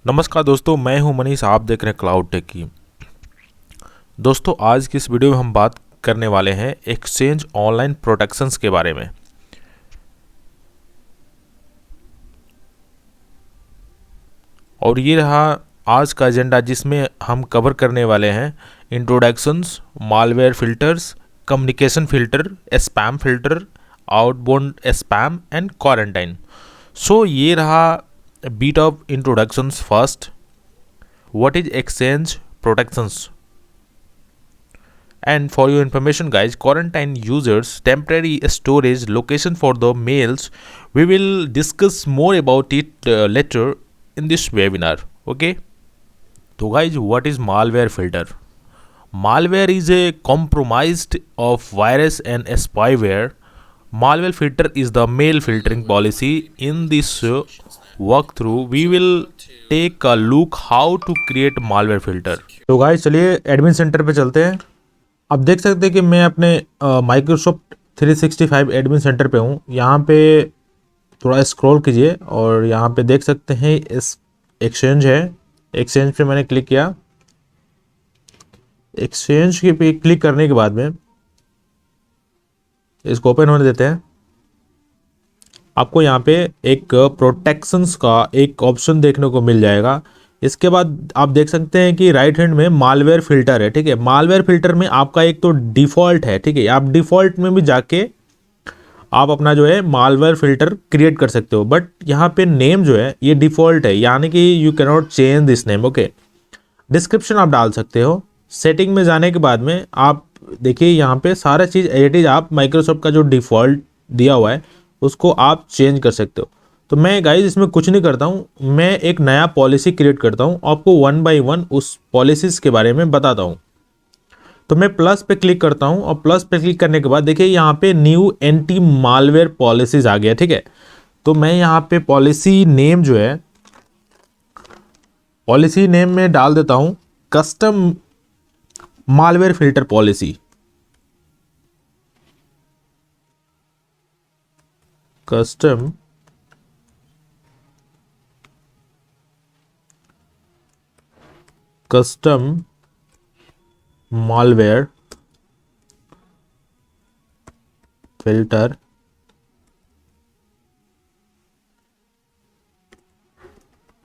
नमस्कार दोस्तों, मैं हूं मनीष। आप देख रहे हैं क्लाउड टेक की। दोस्तों, आज की इस वीडियो में हम बात करने वाले हैं एक्सचेंज ऑनलाइन प्रोटेक्शंस के बारे में। और ये रहा आज का एजेंडा, जिसमें हम कवर करने वाले हैं introductions, malware filters, communication filter, spam filter, outbound spam and quarantine. So ये रहा bit of introductions. First, what is exchange protections? And for your information guys, quarantine users temporary storage location for the mails. We will discuss more about it later in this webinar. Okay, so guys, what is malware filter? Malware is a compromised of virus and spyware. Malware filter is the mail filtering policy. In this walkthrough we will take a look how to create malware filter. तो guys, चलिए admin centre पे चलते हैं। अब देख सकते हैं कि मैं अपने माइक्रोसॉफ्ट 365 एडमिन सेंटर पे हूँ। यहाँ पे थोड़ा स्क्रॉल कीजिए और यहाँ पे देख सकते हैं इस एक्सचेंज है। एक्सचेंज पे मैंने क्लिक किया। एक्सचेंज के पे क्लिक करने के बाद में इसको ओपन होने देते हैं। आपको यहाँ पे एक प्रोटेक्शंस का एक ऑप्शन देखने को मिल जाएगा। इसके बाद आप देख सकते हैं कि राइट हैंड में मालवेयर फिल्टर है। ठीक है, मालवेयर फिल्टर में आपका एक तो डिफ़ॉल्ट है। ठीक है, आप डिफ़ॉल्ट में भी जाके आप अपना जो है मालवेयर फिल्टर क्रिएट कर सकते हो, बट यहाँ पे नेम जो है ये डिफ़ॉल्ट है, यानी कि you can not change this name. Okay, description आप डाल सकते हो। सेटिंग में जाने के बाद में आप देखिए यहाँ पे सारा चीज़ एज इट इज आप माइक्रोसॉफ्ट का जो डिफ़ॉल्ट दिया हुआ है उसको आप चेंज कर सकते हो। तो मैं गाइज इसमें कुछ नहीं करता हूँ, मैं एक नया पॉलिसी क्रिएट करता हूँ, आपको वन बाय वन उस पॉलिसीज़ के बारे में बताता हूँ। तो मैं प्लस पे क्लिक करता हूँ और प्लस पे क्लिक करने के बाद देखिए यहाँ पे न्यू एंटी मालवेयर पॉलिसीज़ आ गया। ठीक है, तो मैं यहाँ पे पॉलिसी नेम जो है, पॉलिसी नेम में डाल देता हूँ custom malware filter policy. Custom malware filter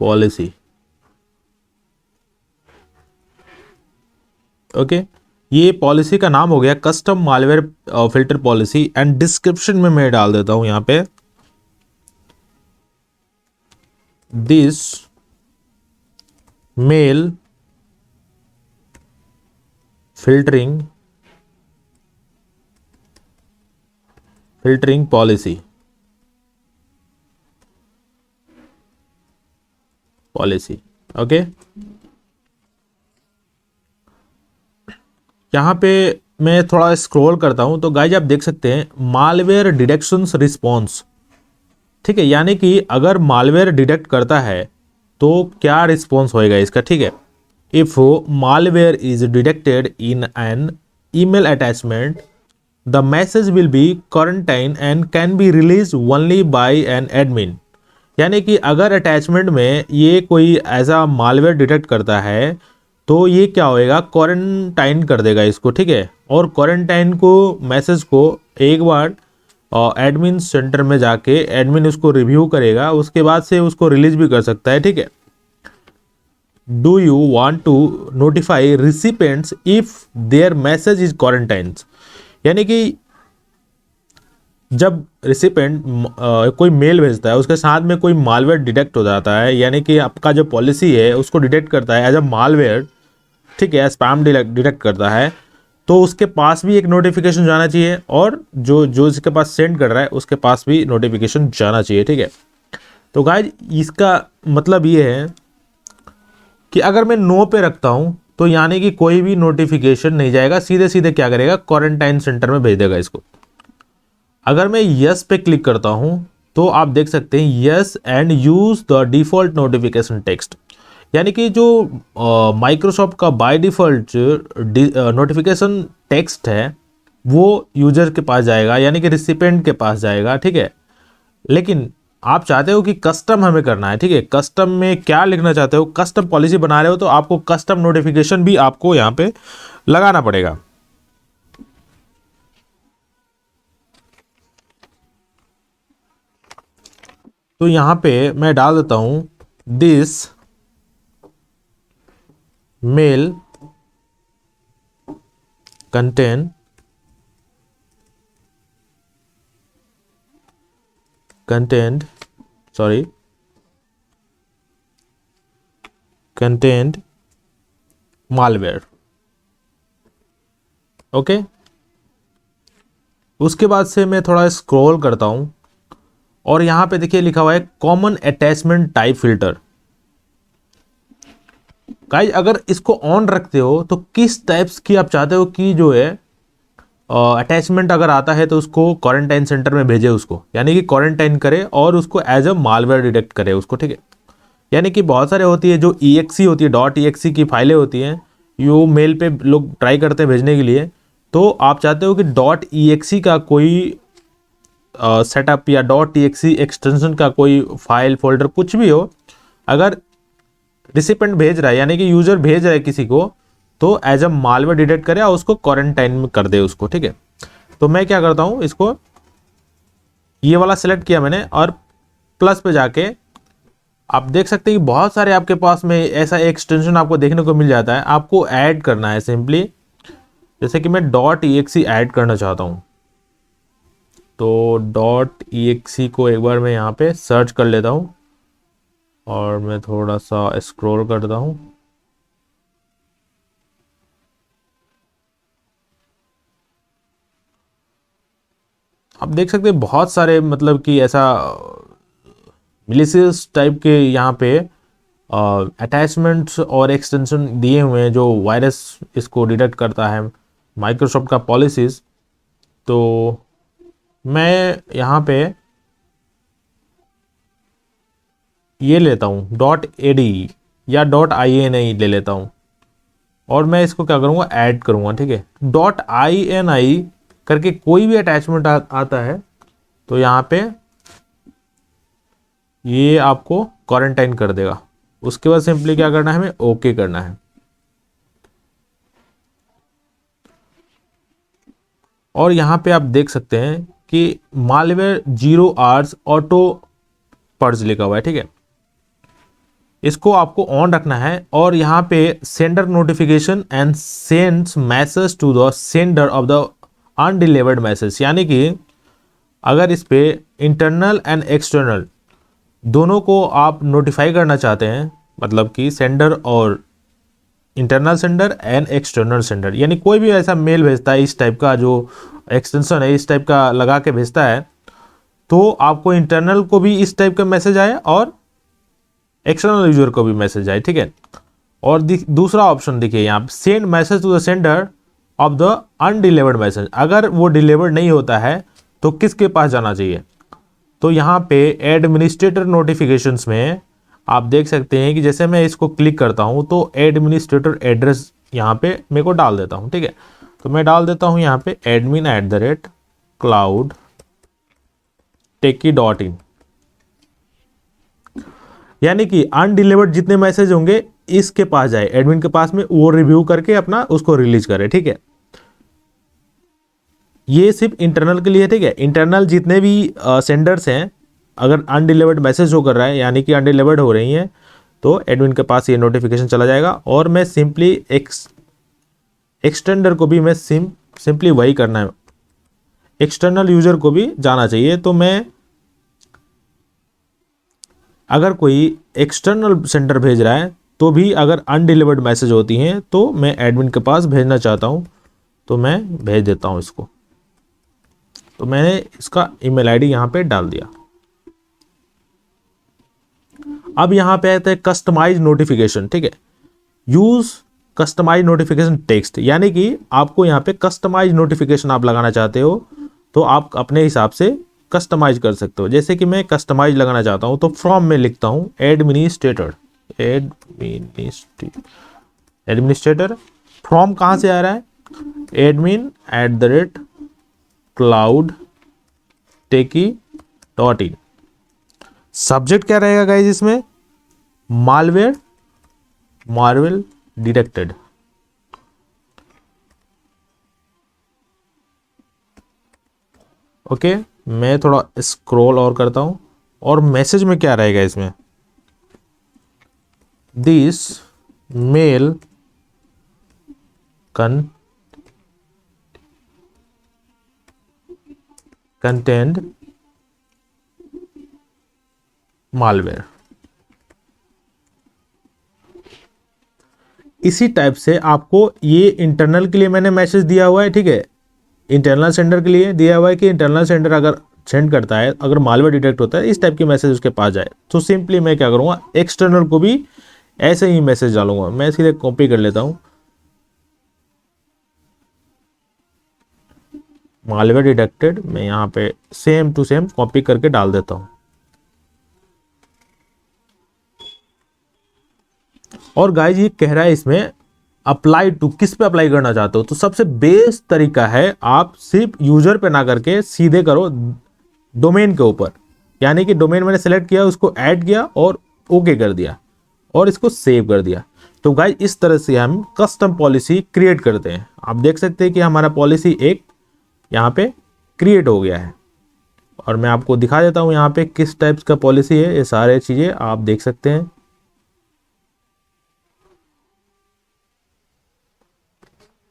policy. Okay, ये पॉलिसी का नाम हो गया custom malware filter policy. And description में मैं डाल देता हूं यहाँ पे this mail filtering policy. Okay, यहाँ पे मैं थोड़ा स्क्रॉल करता हूं तो गाइज आप देख सकते हैं मालवेयर डिटेक्शंस रिस्पॉन्स। ठीक है, यानी कि अगर मालवेयर डिटेक्ट करता है तो क्या रिस्पॉन्स होएगा इसका। ठीक है, if malware is detected in an email attachment the message will be quarantine and can be release only by an admin. यानी कि अगर अटैचमेंट में ये कोई ऐसा मालवेयर डिटेक्ट करता है तो ये क्या होएगा, क्वारंटाइन कर देगा इसको। ठीक है, और क्वारंटाइन को मैसेज को एक बार एडमिन सेंटर में जाके एडमिन उसको रिव्यू करेगा, उसके बाद से उसको रिलीज भी कर सकता है। ठीक है, do you want to notify recipients if their message is quarantines. यानी कि जब रिसिपेंट कोई मेल भेजता है उसके साथ में कोई मालवेयर डिटेक्ट हो जाता है, यानी कि आपका जो पॉलिसी है उसको डिटेक्ट करता है एज अ मालवेयर। ठीक है, स्पैम डिटेक्ट करता है, तो उसके पास भी एक नोटिफिकेशन जाना चाहिए और जो इसके पास सेंड कर रहा है उसके पास भी नोटिफिकेशन जाना चाहिए। ठीक है, तो गाइज इसका मतलब ये है कि अगर मैं नो पे रखता हूं तो यानी कि कोई भी नोटिफिकेशन नहीं जाएगा, सीधे सीधे क्या करेगा, क्वारंटाइन सेंटर में भेज देगा इसको। अगर मैं यस पे क्लिक करता हूं तो आप देख सकते हैं yes and use the default notification text. यानी कि जो माइक्रोसॉफ्ट का बाय डिफ़ॉल्ट नोटिफिकेशन टेक्स्ट है वो यूजर के पास जाएगा, यानी कि रिसिपेंट के पास जाएगा। ठीक है, लेकिन आप चाहते हो कि कस्टम हमें करना है, ठीक है, कस्टम में क्या लिखना चाहते हो, कस्टम पॉलिसी बना रहे हो तो आपको कस्टम नोटिफिकेशन भी आपको यहाँ पे लगाना पड़ेगा। तो यहाँ पे मैं डाल देता हूं this mail contain contained sorry contained malware। Okay, उसके बाद से मैं थोड़ा स्क्रॉल करता हूं और यहां पे देखिए लिखा हुआ है common attachment type filter. Guys अगर इसको ऑन रखते हो तो किस टाइप्स की आप चाहते हो कि जो है अटैचमेंट अगर आता है तो उसको क्वारंटाइन सेंटर में भेजे उसको, यानी कि क्वारंटाइन करे और उसको एज अ मालवेयर डिटेक्ट करे उसको, ठीक है। यानी कि बहुत सारे होती है जो EXE होती है, .exe की फाइलें होती हैं, यो मेल पे लोग ट्राई करते हैं भेजने के लिए। तो आप चाहते हो कि .exe का कोई सेटअप या .exe एक्सटेंशन का कोई फाइल फोल्डर कुछ भी हो, अगर रिसिपेंट भेज रहा है यानी कि यूजर भेज रहा है किसी को, तो एज अ मालवेयर डिटेक्ट करे और उसको क्वारंटाइन में कर दे उसको, ठीक है। तो मैं क्या करता हूं, इसको ये वाला सेलेक्ट किया मैंने और प्लस पे जाके आप देख सकते हैं कि बहुत सारे आपके पास में ऐसा एक्सटेंशन आपको देखने को मिल जाता है। आपको ऐड करना है सिंपली, जैसे कि मैं .exe ऐड करना चाहता हूं, तो .exe को एक बार मैं यहाँ पे सर्च कर लेता हूं और मैं थोड़ा सा स्क्रॉल करता हूं। आप देख सकते हैं बहुत सारे मतलब कि ऐसा मिलिशियस टाइप के यहाँ पे अटैचमेंट्स और एक्सटेंशन दिए हुए हैं जो वायरस इसको डिटेक्ट करता है, माइक्रोसॉफ्ट का पॉलिसीज। तो मैं यहाँ पे ये लेता हूँ .ade या .ini ले लेता हूँ और मैं इसको क्या करूँगा, ऐड करूँगा, ठीक है। .ini करके कोई भी अटैचमेंट आता है तो यहाँ पे ये आपको क्वारंटाइन कर देगा। उसके बाद सिंपली क्या करना है, हमें ओके करना है। और यहाँ पे आप देख सकते हैं कि मालवेयर 0 आवर्स ऑटो पर्ज लिखा हुआ है, ठीक है। इसको आपको ऑन रखना है और यहाँ पे sender notification and sends message to the sender of the undelivered message, यानी कि अगर इस पे इंटरनल एंड एक्सटर्नल दोनों को आप नोटिफाई करना चाहते हैं, मतलब कि सेंडर और internal sender and external sender, यानी कोई भी ऐसा मेल भेजता है इस टाइप का जो एक्सटेंशन है इस टाइप का लगा के भेजता है, तो आपको इंटरनल को भी इस टाइप का मैसेज आए और एक्सटर्नल यूजर को भी मैसेज आए, ठीक है। और दूसरा ऑप्शन देखिए यहाँ send message to the sender of the undelivered message, अगर वो डिलीवर्ड नहीं होता है तो किसके पास जाना चाहिए। तो यहाँ पे एडमिनिस्ट्रेटर नोटिफिकेशंस में आप देख सकते हैं कि जैसे मैं इसको क्लिक करता हूँ तो एडमिनिस्ट्रेटर एड्रेस यहाँ पे मेरे को डाल देता हूँ, ठीक है। तो मैं डाल देता हूँ यहाँ पे admin@cloudtechie.in, यानी कि अनडिलीवर्ड जितने मैसेज होंगे इसके पास जाए, एडमिन के पास में, वो रिव्यू करके अपना उसको रिलीज करे, ठीक है। ये सिर्फ इंटरनल के लिए, ठीक है। इंटरनल जितने भी सेंडर्स हैं अगर अनडिलीवर्ड मैसेज हो कर रहा है यानी कि अनडिलीवर्ड हो रही हैं तो एडमिन के पास ये नोटिफिकेशन चला जाएगा और मैं सिंपली एक्सटेंडर को भी मैं सिंपली वही करना है, एक्सटर्नल यूजर को भी जाना चाहिए। तो मैं अगर कोई एक्सटर्नल सेंडर भेज रहा है तो भी अगर अनडिलीवर्ड मैसेज होती हैं तो मैं एडमिन के पास भेजना चाहता हूं तो मैं भेज देता हूं इसको। तो मैंने इसका ईमेल आईडी यहां पे डाल दिया। अब यहां पे आता है कस्टमाइज नोटिफिकेशन, ठीक है। यूज कस्टमाइज नोटिफिकेशन टेक्स्ट, यानी कि आपको यहां पे कस्टमाइज नोटिफिकेशन आप लगाना चाहते हो तो आप अपने हिसाब से कस्टमाइज कर सकते हो। जैसे कि मैं कस्टमाइज लगाना चाहता हूं तो फ्रॉम में लिखता हूं एडमिनिस्ट्रेटर। फ्रॉम कहां से आ रहा है, admin@cloudtechie.in। सब्जेक्ट क्या रहेगा गाइज इसमें, मालवेयर डिटेक्टेड। ओके, मैं थोड़ा स्क्रॉल और करता हूं, और मैसेज में क्या रहेगा इसमें, दिस मेल कंटेंट मालवेयर। इसी टाइप से आपको ये इंटरनल के लिए मैंने मैसेज दिया हुआ है, ठीक है, इंटरनल सेंडर के लिए दिया हुआ है कि इंटरनल सेंडर अगर सेंड करता है, अगर मालवेयर डिटेक्ट होता है, इस टाइप की मैसेज उसके पास जाए, तो सिंपली मैं क्या करूंगा, एक्सटर्नल को भी ऐसे ही मैसेज डालूंगा। मैं सीधे कॉपी कर लेता हूं, मालवेयर डिटेक्टेड, मैं यहाँ पे सेम टू सेम कॉपी करके डाल देता हूं। और गाइस ये कह रहा है इसमें अप्लाई टू, किस पे अप्लाई करना चाहते हो, तो सबसे बेस्ट तरीका है आप सिर्फ यूजर पे ना करके सीधे करो डोमेन के ऊपर। यानी कि डोमेन मैंने सेलेक्ट किया, उसको ऐड किया और ओके कर दिया और इसको सेव कर दिया। तो गाइस इस तरह से हम कस्टम पॉलिसी क्रिएट करते हैं। आप देख सकते हैं कि हमारा पॉलिसी एक यहाँ पे क्रिएट हो गया है, और मैं आपको दिखा देता हूँ यहाँ पे किस टाइप्स का पॉलिसी है। ये सारे चीजें आप देख सकते हैं।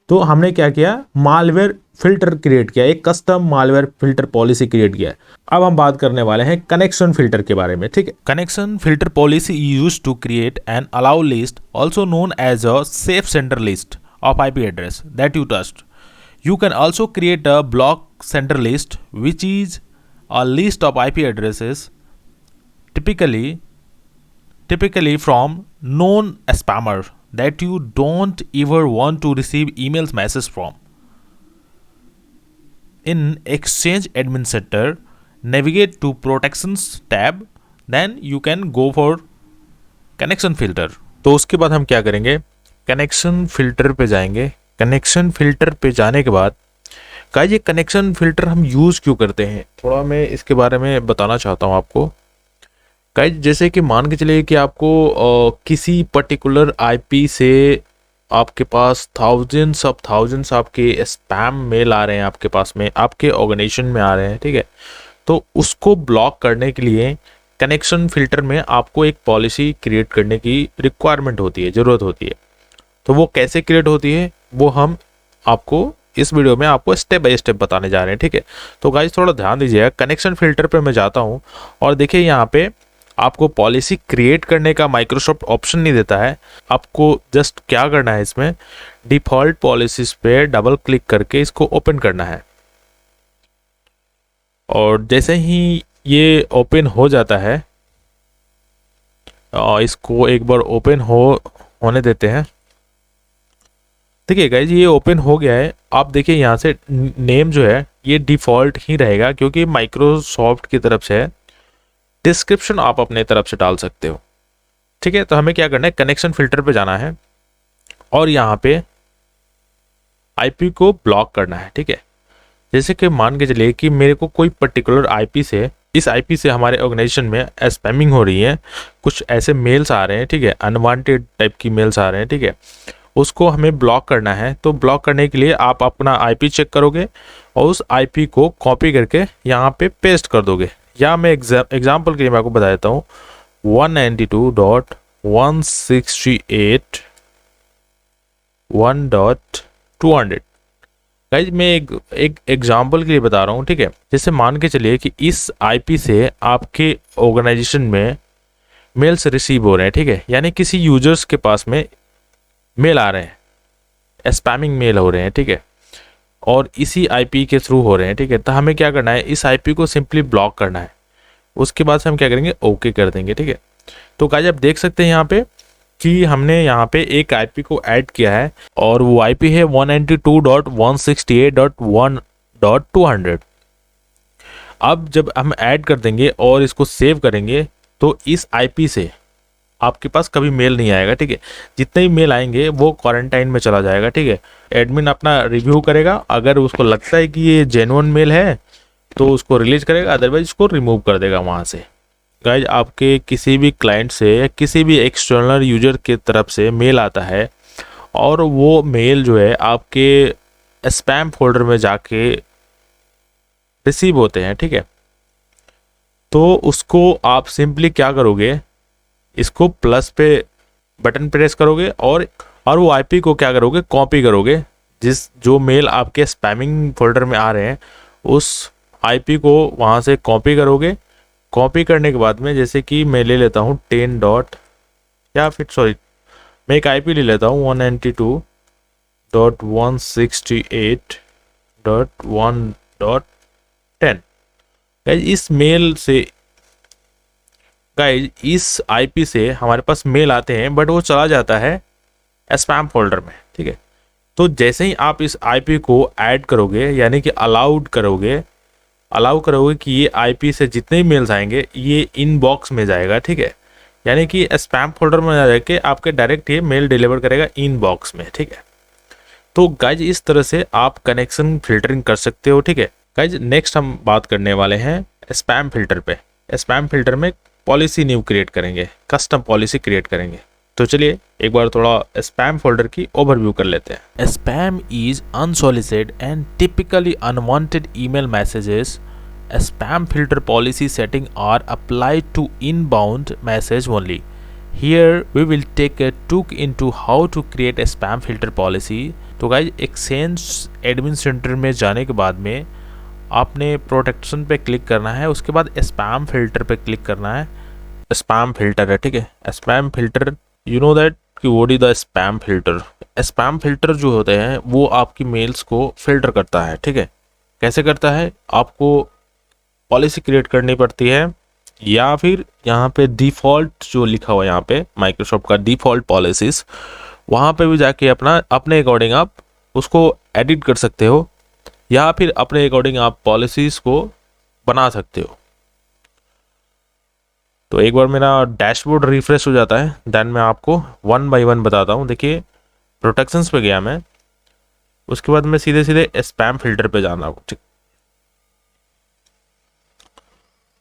तो हमने क्या किया, मालवेयर फिल्टर क्रिएट किया, एक custom malware filter policy create किया है। अब हम बात करने वाले हैं कनेक्शन फिल्टर के बारे में, ठीक है। Connection filter policy used to create an allow list, also known as a safe center list of IP address that you trust. You can also create a block center list, which is a list of IP addresses typically from known spammer that you don't ever want to receive emails message from. In Exchange Admin Center, navigate to Protections tab, then you can go for Connection Filter. तो उसके बाद हम क्या करेंगे, connection filter पे जाएंगे। Connection filter पे जाने के बाद गाइस ये कनेक्शन फिल्टर हम यूज़ क्यों करते हैं, थोड़ा मैं इसके बारे में बताना चाहता हूँ आपको। गाइस जैसे कि मान के चलिए कि आपको किसी पर्टिकुलर आईपी से आपके पास थाउजेंड्स आपके स्पैम मेल आ रहे हैं, आपके पास में आपके ऑर्गेनाइजेशन में आ रहे हैं, ठीक है। तो उसको ब्लॉक करने के लिए कनेक्शन फिल्टर में आपको एक पॉलिसी क्रिएट करने की रिक्वायरमेंट होती है, ज़रूरत होती है। तो वो कैसे क्रिएट होती है वो हम आपको इस वीडियो में आपको स्टेप बाय स्टेप बताने जा रहे हैं, ठीक है। तो गाइस थोड़ा ध्यान दीजिएगा, कनेक्शन फिल्टर पे मैं जाता हूँ और देखिए यहाँ पे आपको पॉलिसी क्रिएट करने का माइक्रोसॉफ्ट ऑप्शन नहीं देता है। आपको जस्ट क्या करना है, इसमें डिफ़ॉल्ट पॉलिसीज पे डबल क्लिक करके इसको ओपन करना है। और जैसे ही ये ओपन हो जाता है, इसको एक बार ओपन होने देते हैं। देखिए गाइज ये ओपन हो गया है। आप देखिए यहाँ से नेम जो है ये डिफ़ॉल्ट ही रहेगा क्योंकि माइक्रोसॉफ्ट की तरफ से है। डिस्क्रिप्शन आप अपने तरफ से डाल सकते हो, ठीक है। तो हमें क्या करना है, कनेक्शन फिल्टर पे जाना है और यहाँ पे आईपी को ब्लॉक करना है, ठीक है। जैसे कि मान के चलिए कि मेरे को कोई पर्टिकुलर आईपी से, इस आईपी से हमारे ऑर्गेनाइजेशन में स्पैमिंग हो रही है, कुछ ऐसे मेल्स आ रहे हैं, ठीक है, अनवांटेड टाइप की मेल्स आ रहे हैं, ठीक है। उसको हमें ब्लॉक करना है। तो ब्लॉक करने के लिए आप अपना आईपी चेक करोगे और उस आईपी को कॉपी करके यहाँ पे पेस्ट कर दोगे। या मैं एग्जांपल के लिए मैं आपको बता देता हूँ 192.168.1.200। गाइज मैं एक एग्जांपल के लिए बता रहा हूँ, ठीक है। जैसे मान के चलिए कि इस आईपी से आपके ऑर्गेनाइजेशन में मेल्स रिसीव हो रहे हैं, ठीक है, यानी किसी यूजर्स के पास में मेल आ रहे हैं, स्पैमिंग मेल हो रहे हैं, ठीक है, और इसी आईपी के थ्रू हो रहे हैं, ठीक है। तो हमें क्या करना है, इस आईपी को सिंपली ब्लॉक करना है। उसके बाद से हम क्या करेंगे, ओके कर देंगे, ठीक है। तो गाइस आप देख सकते हैं यहाँ पे कि हमने यहाँ पे एक आईपी को ऐड किया है और वो आईपी है 192.168.1.200। अब जब हम ऐड कर देंगे और इसको सेव करेंगे तो इस आईपी से आपके पास कभी मेल नहीं आएगा, ठीक है। जितने ही मेल आएंगे वो क्वारंटाइन में चला जाएगा, ठीक है। एडमिन अपना रिव्यू करेगा, अगर उसको लगता है कि ये जेन्युइन मेल है तो उसको रिलीज करेगा, अदरवाइज उसको रिमूव कर देगा वहाँ से। गाइज आपके किसी भी क्लाइंट से या किसी भी एक्सटर्नल यूजर की तरफ से मेल आता है और वो मेल जो है आपके स्पैम फोल्डर में जाके रिसीव होते हैं, ठीक है, तो उसको आप सिंपली क्या करोगे, इसको प्लस पे बटन प्रेस करोगे और वो आईपी को क्या करोगे, कॉपी करोगे। जो मेल आपके स्पैमिंग फोल्डर में आ रहे हैं उस आईपी को वहाँ से कॉपी करोगे। कॉपी करने के बाद में जैसे कि मैं ले लेता हूँ 10 डॉट, या फिर सॉरी मैं एक आईपी ले लेता हूँ 192.168.1.10। गाइज इस मेल से, गाइज इस आईपी से हमारे पास मेल आते हैं बट वो चला जाता है स्पैम फोल्डर में, ठीक है। तो जैसे ही आप इस आईपी को ऐड करोगे यानी कि अलाउ करोगे कि ये आईपी से जितने भी मेल्स आएंगे ये इनबॉक्स में जाएगा, ठीक है, यानी कि स्पैम फोल्डर में जा जाके आपके डायरेक्ट ये मेल डिलीवर करेगा इनबॉक्स में, ठीक है। तो गाइज इस तरह से आप कनेक्शन फिल्टरिंग कर सकते हो, ठीक है। गाइज नेक्स्ट हम बात करने वाले हैं स्पैम फिल्टर पे। स्पैम फिल्टर में पॉलिसी न्यू क्रिएट करेंगे, कस्टम पॉलिसी क्रिएट करेंगे। तो चलिए एक बार थोड़ा स्पैम फोल्डर की ओवरव्यू कर लेते हैं। Spam is unsolicited and typically unwanted email messages. Spam filter policy setting are applied to inbound message only. Here we will take a look into how to create a spam filter policy. तो guys exchange admin centre में जाने के बाद में आपने protection पे click करना है, उसके बाद स्पैम फिल्टर पे क्लिक करना है। स्पैम फिल्टर है, ठीक है, spam filter, you know that कि what is the spam filter. Spam filter जो होते हैं वो आपकी मेल्स को फिल्टर करता है, ठीक है। कैसे करता है, आपको पॉलिसी क्रिएट करनी पड़ती है या फिर यहाँ पे डिफ़ॉल्ट जो लिखा हुआ है यहाँ पे माइक्रोसॉफ्ट का डिफ़ॉल्ट पॉलिसीज़, वहाँ पे भी जाके अपने अकॉर्डिंग आप उसको एडिट कर सकते हो या फिर अपने अकॉर्डिंग आप पॉलिसीज़ को बना सकते हो। तो एक बार मेरा डैशबोर्ड रिफ्रेश हो जाता है, देन मैं आपको वन बाय वन बताता हूँ। देखिए प्रोटेक्शंस पे गया मैं, उसके बाद मैं सीधे सीधे स्पैम फिल्टर पे जाना हूँ, ठीक।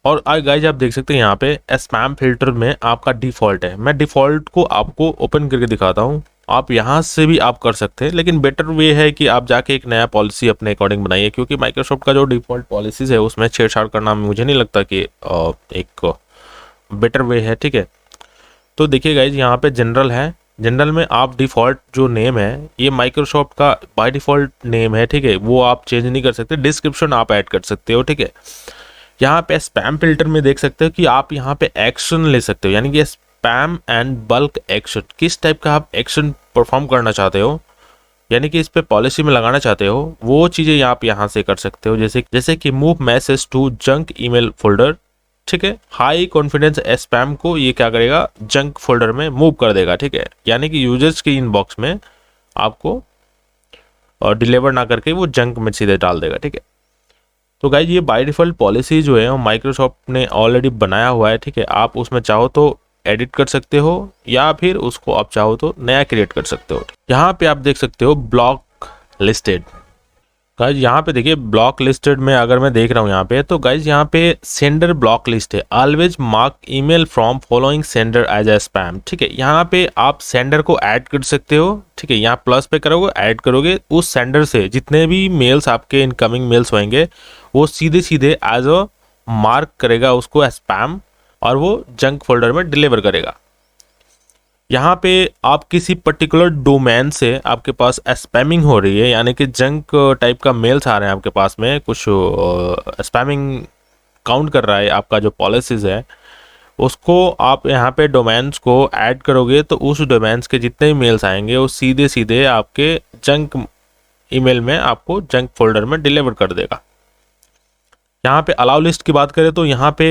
और गाइज आप देख सकते हैं यहाँ पे स्पैम फिल्टर में आपका डिफ़ॉल्ट है। मैं डिफ़ॉल्ट को आपको ओपन करके दिखाता हूँ, आप यहाँ से भी आप कर सकते हैं, लेकिन बेटर वे है कि आप जाके एक नया पॉलिसी अपने अकॉर्डिंग बनाइए, क्योंकि माइक्रोसॉफ्ट का जो डिफ़ॉल्ट पॉलिसीज़ है उसमें छेड़छाड़ करना मुझे नहीं लगता कि एक बेटर वे है, ठीक है। तो देखिए गाइज यहाँ पे जनरल है, जनरल में आप डिफ़ॉल्ट जो नेम है ये माइक्रोसॉफ्ट का बाय डिफ़ॉल्ट नेम है, ठीक है, वो आप चेंज नहीं कर सकते। डिस्क्रिप्शन आप ऐड कर सकते हो, ठीक है। यहाँ पे स्पैम फिल्टर में देख सकते हो कि आप यहाँ पे एक्शन ले सकते हो, यानी कि स्पैम एंड बल्क एक्शन, किस टाइप का आप एक्शन परफॉर्म करना चाहते हो, यानी कि इस पे पॉलिसी में लगाना चाहते हो, वो चीज़ें आप यहाँ से कर सकते हो। जैसे कि move message to junk email folder, ठीक है। हाई कॉन्फिडेंस स्पैम को ये क्या करेगा, जंक फोल्डर में मूव कर देगा, ठीक है, यानी कि यूजर्स के इनबॉक्स में आपको डिलीवर ना करके वो जंक में सीधे डाल देगा, ठीक है। तो गाइज ये बाय डिफ़ॉल्ट पॉलिसी जो है माइक्रोसॉफ्ट ने ऑलरेडी बनाया हुआ है, ठीक है। आप उसमें चाहो तो एडिट कर सकते हो या फिर उसको आप चाहो तो नया क्रिएट कर सकते हो। यहाँ पे आप देख सकते हो ब्लॉक लिस्टेड। गाइज यहाँ पे देखिए ब्लॉक लिस्टेड में अगर मैं देख रहा हूँ यहाँ पे, तो गाइज यहाँ पे सेंडर ब्लॉक लिस्ट है। Always mark email from following sender as a spam, ठीक है। यहाँ पे आप सेंडर को ऐड कर सकते हो, ठीक है। यहाँ प्लस पे करोगे, ऐड करोगे, उस सेंडर से जितने भी मेल्स आपके इनकमिंग मेल्स होंगे वो सीधे सीधे एज अ मार्क करेगा उसको स्पैम और वो जंक फोल्डर में डिलीवर करेगा। यहाँ पे आप किसी पर्टिकुलर डोमेन से आपके पास स्पैमिंग हो रही है, यानी कि जंक टाइप का मेल्स आ रहे हैं आपके पास में, कुछ स्पैमिंग काउंट कर रहा है आपका जो पॉलिसीज़ है, उसको आप यहाँ पे डोमेन्स को ऐड करोगे तो उस डोमेन्स के जितने भी मेल्स आएंगे वो सीधे सीधे आपके जंक ईमेल में आपको जंक फोल्डर में डिलीवर कर देगा। यहाँ पे अलाउ लिस्ट की बात करें तो यहाँ पे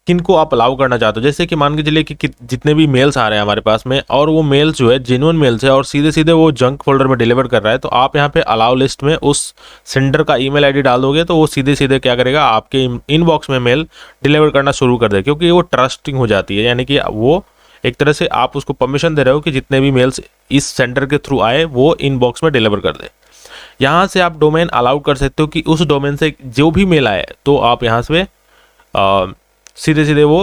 किनको आप अलाउ करना चाहते हो, जैसे कि मान के चलिए कि जितने भी मेल्स आ रहे हैं हमारे पास में और वो मेल्स जो है जेन्युइन मेल्स है और सीधे सीधे वो जंक फोल्डर में डिलीवर कर रहा है, तो आप यहाँ पे अलाउ लिस्ट में उस सेंडर का ईमेल आईडी डाल दोगे तो वो सीधे सीधे क्या करेगा, आपके इनबॉक्स में मेल डिलीवर करना शुरू कर दे, क्योंकि वो ट्रस्टिंग हो जाती है, यानी कि वो एक तरह से आप उसको परमिशन दे रहे हो कि जितने भी मेल्स इस सेंडर के थ्रू आए वो इनबॉक्स में डिलीवर कर दे। यहाँ से आप डोमेन अलाउ कर सकते हो कि उस डोमेन से जो भी मेल आए तो आप यहाँ से सीधे सीधे वो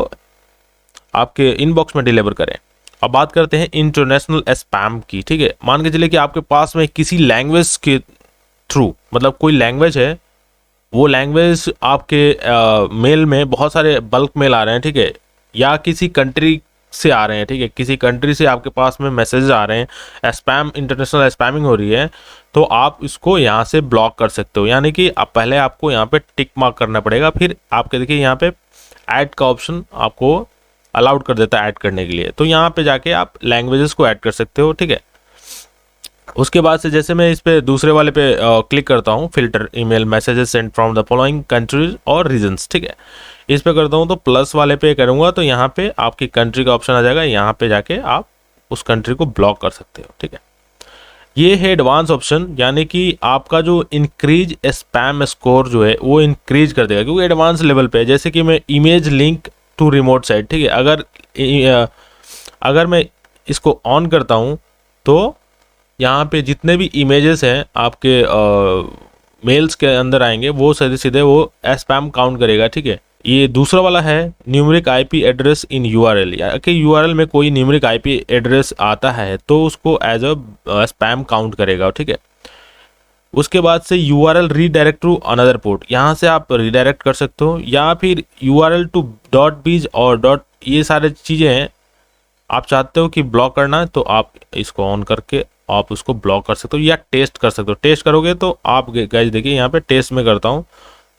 आपके इनबॉक्स में डिलीवर करें। अब बात करते हैं इंटरनेशनल स्पैम की, ठीक है। मान के चलिए कि आपके पास में किसी लैंग्वेज के थ्रू, मतलब कोई लैंग्वेज है, वो लैंग्वेज आपके मेल में बहुत सारे बल्क मेल आ रहे हैं, ठीक है, या किसी कंट्री से आ रहे हैं, ठीक है, किसी कंट्री से आपके पास में मैसेज आ रहे हैं, स्पैम, इंटरनेशनल स्पैमिंग हो रही है, तो आप इसको यहाँ से ब्लॉक कर सकते हो। यानी कि आप पहले आपको यहाँ पे टिक मार्क करना पड़ेगा, फिर आपके देखिए यहाँ पे ऐड का ऑप्शन आपको अलाउड कर देता है ऐड करने के लिए, तो यहाँ पे जाके आप लैंग्वेजेस को ऐड कर सकते हो, ठीक है। उसके बाद से जैसे मैं इस पे दूसरे वाले पे क्लिक करता हूँ, filter email messages send from the following countries और रीजन्स, ठीक है, इस पे करता हूँ तो प्लस वाले पे करूँगा तो यहाँ पे आपकी कंट्री का ऑप्शन आ जाएगा, यहाँ पे जाके आप उस कंट्री को ब्लॉक कर सकते हो, ठीक है। ये है एडवांस ऑप्शन, यानी कि आपका जो इंक्रीज स्पैम स्कोर जो है वो इंक्रीज कर देगा, क्योंकि एडवांस लेवल पे है। जैसे कि मैं image link to remote site, ठीक है, अगर मैं इसको ऑन करता हूँ तो यहाँ पे जितने भी इमेजेस हैं आपके मेल्स के अंदर आएंगे, वो सीधे सीधे वो स्पैम काउंट करेगा, ठीक है। ये दूसरा वाला है numeric IP address in URL, या कि यूआरएल में कोई न्यूमेरिक आईपी एड्रेस आता है तो उसको एज अ स्पैम काउंट करेगा, ठीक है। उसके बाद से URL redirect to another port, यहाँ से आप रीडायरेक्ट कर सकते हो, या फिर यूआरएल टू .biz और ये सारे चीज़ें हैं, आप चाहते हो कि ब्लॉक करना है तो आप इसको ऑन करके आप उसको ब्लॉक कर सकते हो, या टेस्ट कर सकते हो। टेस्ट करोगे तो आप गाइस देखिए यहाँ पे टेस्ट में करता हूँ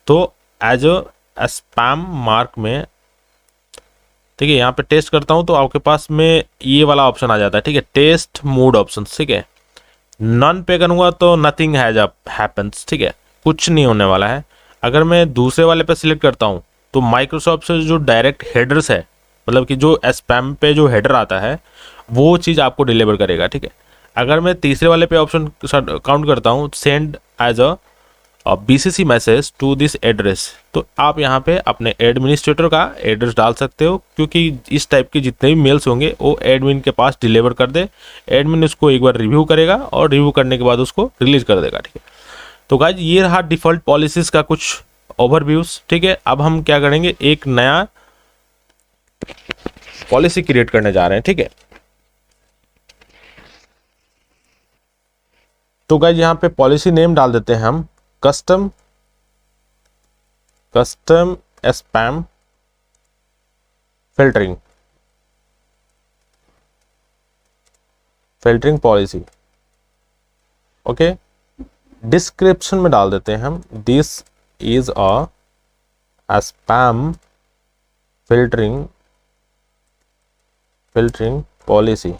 तो एज अ स्पैम मार्क में, ठीक है, यहाँ पे टेस्ट करता हूँ तो आपके पास में ये वाला ऑप्शन आ जाता है, ठीक है, टेस्ट मोड ऑप्शन, ठीक है। नन पे करूँगा तो नथिंग हैज हैपेंस, ठीक है, कुछ नहीं होने वाला है। अगर मैं दूसरे वाले पे सिलेक्ट करता हूँ तो माइक्रोसॉफ्ट से जो डायरेक्ट हेडर्स है, मतलब कि जो स्पैम पे जो हेडर आता है वो चीज़ आपको डिलीवर करेगा, ठीक है। अगर मैं तीसरे वाले पे ऑप्शन काउंट करता हूँ, send as a BCC message to this address, तो आप यहाँ पे अपने एडमिनिस्ट्रेटर का एड्रेस डाल सकते हो, क्योंकि इस टाइप के जितने भी मेल्स होंगे वो एडमिन के पास डिलीवर कर दे, एडमिन उसको एक बार रिव्यू करेगा और रिव्यू करने के बाद उसको रिलीज कर देगा, ठीक है। तो गाइज ये रहा डिफ़ॉल्ट पॉलिसीज़ का कुछ ओवरव्यूज, ठीक है। अब हम क्या करेंगे, एक नया पॉलिसी क्रिएट करने जा रहे हैं, ठीक है। तो गाइज यहाँ पे पॉलिसी नेम डाल देते हैं हम custom spam filtering policy, okay. Description में डाल देते हैं हम this is a spam filtering policy,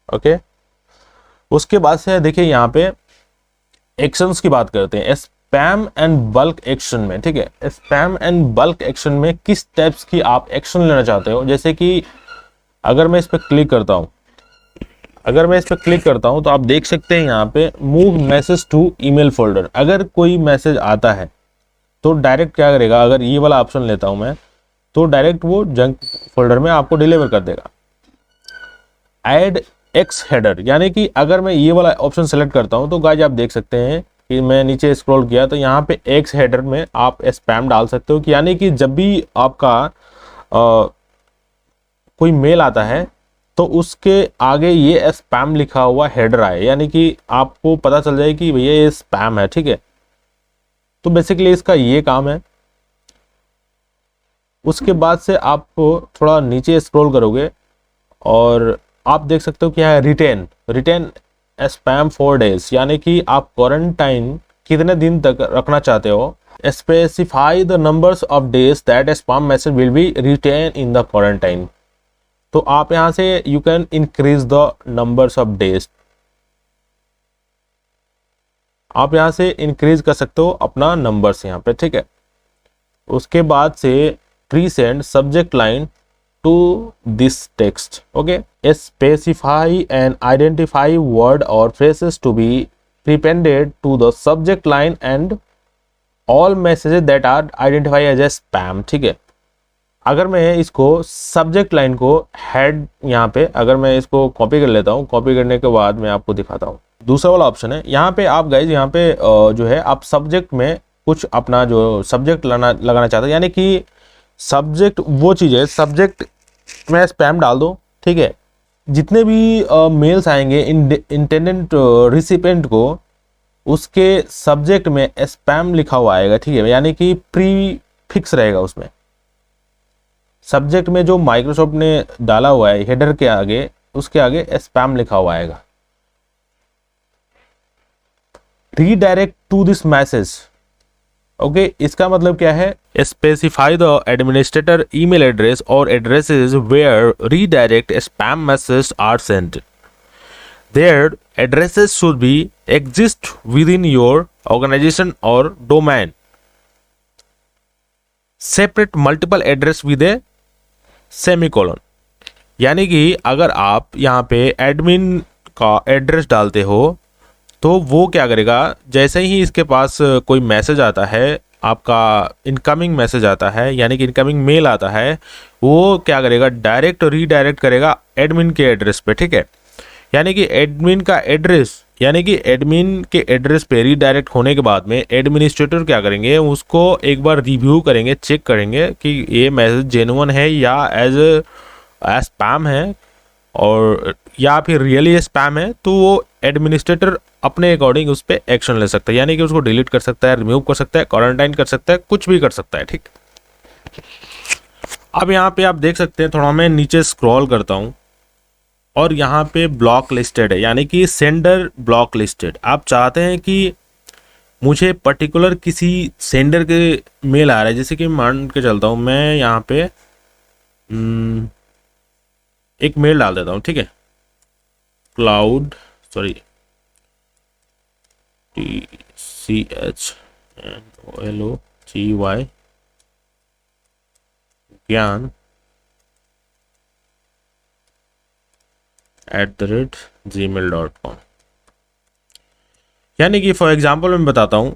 okay. उसके बाद से देखिए यहाँ पे एक्शंस की बात करते हैं, स्पैम एंड बल्क एक्शन में, ठीक है। स्पैम एंड बल्क एक्शन में किस टाइप्स की आप एक्शन लेना चाहते हो, जैसे कि अगर मैं इस पर क्लिक करता हूं तो आप देख सकते हैं यहाँ पे move message to email folder. अगर कोई मैसेज आता है तो डायरेक्ट क्या करेगा, अगर ये वाला ऑप्शन लेता हूं मैं तो डायरेक्ट वो जंक फोल्डर में आपको डिलीवर कर देगा। ऐड एक्स हेडर, यानी कि अगर मैं ये वाला ऑप्शन सेलेक्ट करता हूं तो गाइस आप देख सकते हैं कि मैं नीचे स्क्रॉल किया तो यहाँ पे एक्स हेडर में आप स्पैम डाल सकते हो, कि यानी कि जब भी आपका कोई मेल आता है तो उसके आगे ये स्पैम लिखा हुआ हेडर आए, यानी कि आपको पता चल जाए कि भैया ये स्पैम है, ठीक है। तो बेसिकली इसका ये काम है। उसके बाद से आप थोड़ा नीचे स्क्रॉल करोगे और आप देख सकते हो क्या है, रिटेन स्पैम 4 days, यानी कि आप क्वारंटाइन कितने दिन तक रखना चाहते हो। Specify the numbers of days that spam message will be retain in the quarantine, तो आप यहां से you can increase the numbers of days, आप यहां से इंक्रीज कर सकते हो अपना नंबर्स यहाँ पे, ठीक है। उसके बाद से prepend subject line to this text, okay. Specify and identify word or phrases to be prepended to the subject line and all messages that are identified as a spam, ठीक है। अगर मैं इसको सब्जेक्ट लाइन को head यहाँ पे अगर मैं इसको कॉपी कर लेता हूँ, कॉपी करने के बाद मैं आपको दिखाता हूँ। दूसरा वाला ऑप्शन है यहाँ पे, आप गाइज यहाँ पे जो है आप सब्जेक्ट में कुछ अपना जो सब्जेक्ट लगाना चाहते हैं, यानी कि सब्जेक्ट वो चीज़ है, सब्जेक्ट में स्पैम डाल दो, ठीक है। जितने भी मेल्स आएंगे इंटेंडेंट रिसिपेंट को, उसके सब्जेक्ट में स्पैम लिखा हुआ आएगा, ठीक है, यानी कि प्री फिक्स रहेगा उसमें। सब्जेक्ट में जो माइक्रोसॉफ्ट ने डाला हुआ है हेडर के आगे, उसके आगे स्पैम लिखा हुआ आएगा। Redirect to this message, okay, इसका मतलब क्या है, specify the administrator email address or addresses where redirect spam message are sent. Their addresses should be exist within your organization or domain. Separate multiple address with a semicolon. यानी कि अगर आप यहाँ पे एडमिन का address डालते हो तो वो क्या करेगा, जैसे ही इसके पास कोई मैसेज आता है, आपका इनकमिंग मैसेज आता है, यानी कि इनकमिंग मेल आता है, वो क्या करेगा, डायरेक्ट रीडायरेक्ट करेगा एडमिन के एड्रेस पे, ठीक है। यानी कि एडमिन का एड्रेस, यानी कि एडमिन के एड्रेस पे रीडायरेक्ट होने के बाद में एडमिनिस्ट्रेटर क्या करेंगे, उसको एक बार रिव्यू करेंगे, चेक करेंगे कि ये मैसेज जेन्युइन है या एज स्पैम है, और या फिर रियली स्पैम है, तो वो एडमिनिस्ट्रेटर अपने अकॉर्डिंग उस पर एक्शन ले सकता है, यानी कि उसको डिलीट कर सकता है, रिमूव कर सकता है, क्वारंटाइन कर सकता है, कुछ भी कर सकता है, ठीक। अब यहाँ पे आप देख सकते हैं, थोड़ा मैं नीचे स्क्रॉल करता हूँ और यहाँ पे ब्लॉक लिस्टेड है, यानी कि सेंडर ब्लॉक लिस्टेड। आप चाहते हैं कि मुझे पर्टिकुलर किसी सेंडर के मेल आ रहा है, जैसे कि मान के चलता हूँ मैं यहाँ पे एक मेल डाल देता हूँ, ठीक है, क्लाउड TCHNOLOGY ज्ञान @gmail.com। यानी कि फॉर एग्जाम्पल मैं बताता हूं,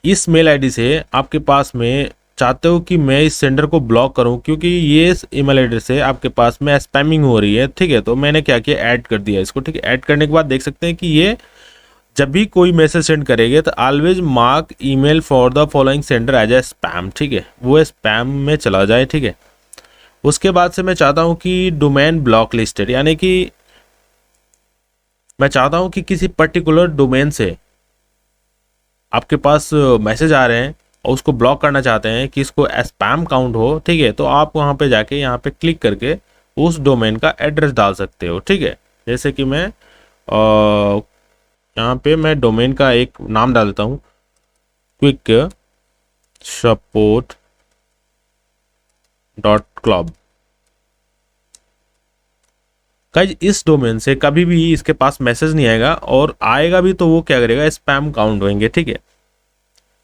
इस मेल आईडी से आपके पास में चाहते हो कि मैं इस सेंडर को ब्लॉक करूं क्योंकि ये ईमेल एड्रेस से आपके पास में स्पैमिंग हो रही है, ठीक है। तो मैंने क्या किया, ऐड कर दिया इसको, ठीक है। ऐड करने के बाद देख सकते हैं कि ये जब भी कोई मैसेज सेंड करेंगे तो always mark email for the following sender as a spam, ठीक है, वो स्पैम में चला जाए, ठीक है। उसके बाद से मैं चाहता हूं कि डोमेन ब्लॉक लिस्टेड, यानी कि मैं चाहता हूं कि किसी पर्टिकुलर डोमेन से आपके पास मैसेज आ रहे हैं और उसको ब्लॉक करना चाहते हैं कि इसको स्पैम काउंट हो, ठीक है। तो आप वहाँ पे जाके यहाँ पे क्लिक करके उस डोमेन का एड्रेस डाल सकते हो, ठीक है। जैसे कि मैं यहाँ पे मैं डोमेन का एक नाम डाल देता हूँ, क्विक सपोर्ट .club। गाइस इस डोमेन से कभी भी इसके पास मैसेज नहीं आएगा, और आएगा भी तो वो क्या करेगा, स्पैम काउंट होंगे, ठीक है।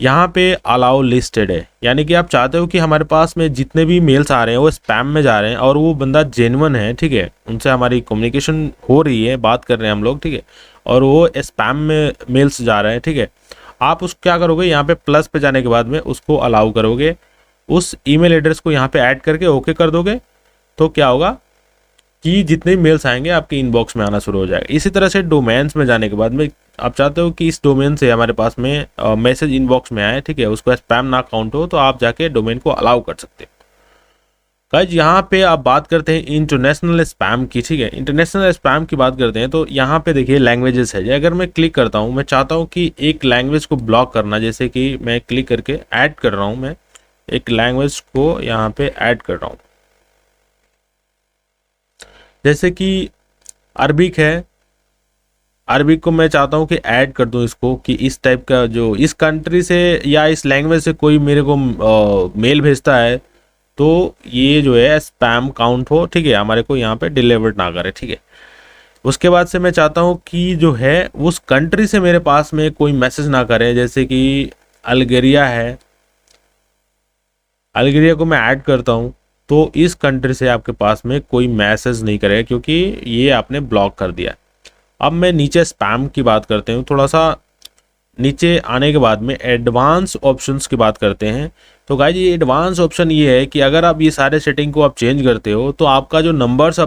यहाँ पे अलाउ लिस्टेड है, यानी कि आप चाहते हो कि हमारे पास में जितने भी मेल्स आ रहे हैं वो स्पैम में जा रहे हैं और वो बंदा जेन्युइन है, ठीक है, उनसे हमारी कम्युनिकेशन हो रही है, बात कर रहे हैं हम लोग, ठीक है, और वो स्पैम में मेल्स जा रहे हैं, ठीक है। आप उसको क्या करोगे, यहाँ पे प्लस पे जाने के बाद में उसको अलाउ करोगे, उस ईमेल एड्रेस को यहाँ पे ऐड करके ओके कर दोगे, तो क्या होगा कि जितने मेल्स आएंगे आपके इनबॉक्स में आना शुरू हो जाएगा। इसी तरह से डोमेन्स में जाने के बाद में आप चाहते हो कि इस डोमेन से हमारे पास में मैसेज इनबॉक्स में आए, ठीक है, उसको स्पैम ना काउंट हो, तो आप जाके डोमेन को अलाउ कर सकते हो। गाइस यहाँ पे आप बात करते हैं इंटरनेशनल स्पैम की, ठीक है। इंटरनेशनल स्पैम की बात करते हैं तो यहाँ पे देखिए लैंग्वेजेस है। अगर मैं क्लिक करता हूँ, मैं चाहता हूँ कि एक लैंग्वेज को ब्लॉक करना, जैसे कि मैं क्लिक करके ऐड कर रहा हूँ, मैं एक लैंग्वेज को यहाँ पे ऐड कर रहा हूँ, जैसे कि अरबिक है। अरबिक को मैं चाहता हूँ कि ऐड कर दूँ इसको, कि इस टाइप का जो इस कंट्री से या इस लैंग्वेज से कोई मेरे को मेल भेजता है तो ये जो है स्पैम काउंट हो, ठीक है, हमारे को यहाँ पे डिलीवर ना करे, ठीक है। उसके बाद से मैं चाहता हूँ कि जो है उस कंट्री से मेरे पास में कोई मैसेज ना करे, जैसे कि अल्जीरिया है, अल्जीरिया को मैं ऐड करता हूँ तो इस कंट्री से आपके पास में कोई मैसेज नहीं करेगा क्योंकि ये आपने ब्लॉक कर दिया। अब मैं नीचे स्पैम की बात करते हैं, थोड़ा सा नीचे आने के बाद में एडवांस ऑप्शंस की बात करते हैं। तो गाइस ये एडवांस ऑप्शन ये है कि अगर आप ये सारे सेटिंग को आप चेंज करते हो तो आपका जो नंबर्स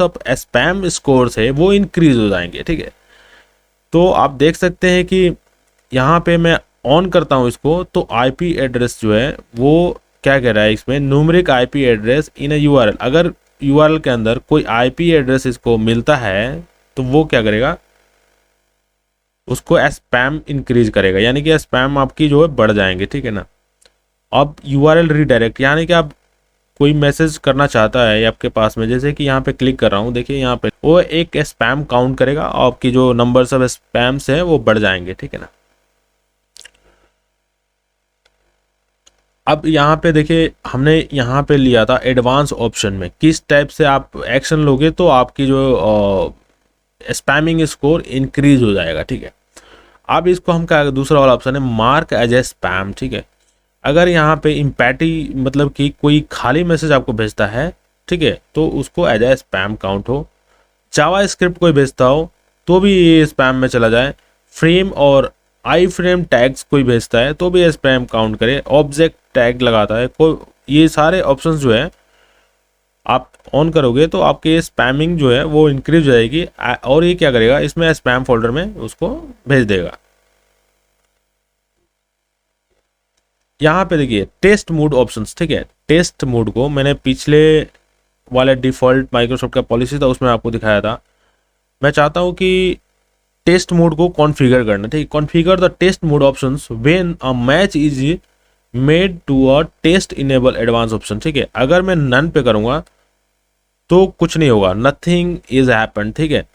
ऑफ स्पैम स्कोर्स है वो इंक्रीज हो जाएंगे, ठीक है। तो आप देख सकते हैं कि यहाँ पे मैं ऑन करता हूँ इसको, तो आईपी एड्रेस जो है वो क्या कह रहा है इसमें, numeric IP address in a URL. अगर यूआरएल के अंदर कोई आईपी एड्रेस इसको मिलता है तो वो क्या करेगा, उसको स्पैम इंक्रीज करेगा, यानी कि स्पैम आपकी जो है बढ़ जाएंगे, ठीक है ना। अब यूआरएल रीडायरेक्ट, यानी कि आप कोई मैसेज करना चाहता है आपके पास में, जैसे कि यहाँ पे क्लिक कर रहा हूँ, देखिए यहाँ पे वो एक स्पैम काउंट करेगा और आपकी जो नंबर्स ऑफ स्पैम्स है वो बढ़ जाएंगे, ठीक है ना। अब यहाँ पे देखिए हमने यहाँ पे लिया था एडवांस ऑप्शन में, किस टाइप से आप एक्शन लोगे तो आपकी जो स्पैमिंग स्कोर इंक्रीज हो जाएगा, ठीक है। अब इसको हम क्या, दूसरा वाला ऑप्शन है मार्क एज ए स्पैम, ठीक है। अगर यहाँ पे इम्पैटी मतलब कि कोई खाली मैसेज आपको भेजता है, ठीक है, तो उसको एज ए स्पैम काउंट हो। जावा स्क्रिप्ट कोई भेजता हो तो भी ये स्पैम में चला जाए। फ्रेम और आई फ्रेम टैग्स कोई भेजता है तो भी स्पैम काउंट करे। ऑब्जेक्ट टैग लगाता है कोई, ये सारे ऑप्शंस जो है आप ऑन करोगे तो आपकी स्पैमिंग जो है वो इंक्रीज हो जाएगी, और ये क्या करेगा, इसमें स्पैम फोल्डर में उसको भेज देगा। यहाँ पे देखिए टेस्ट मोड ऑप्शंस, ठीक है। टेस्ट मोड को मैंने पिछले वाले डिफॉल्ट माइक्रोसॉफ्ट का पॉलिसी था उसमें आपको दिखाया था। मैं चाहता हूँ कि टेस्ट मोड को कॉन्फ़िगर करना, ठीक है। Configure the test mode options when a match is made to a test enable advance option, ठीक है। अगर मैं नन पे करूँगा तो कुछ नहीं होगा, नथिंग इज हैपन, ठीक है।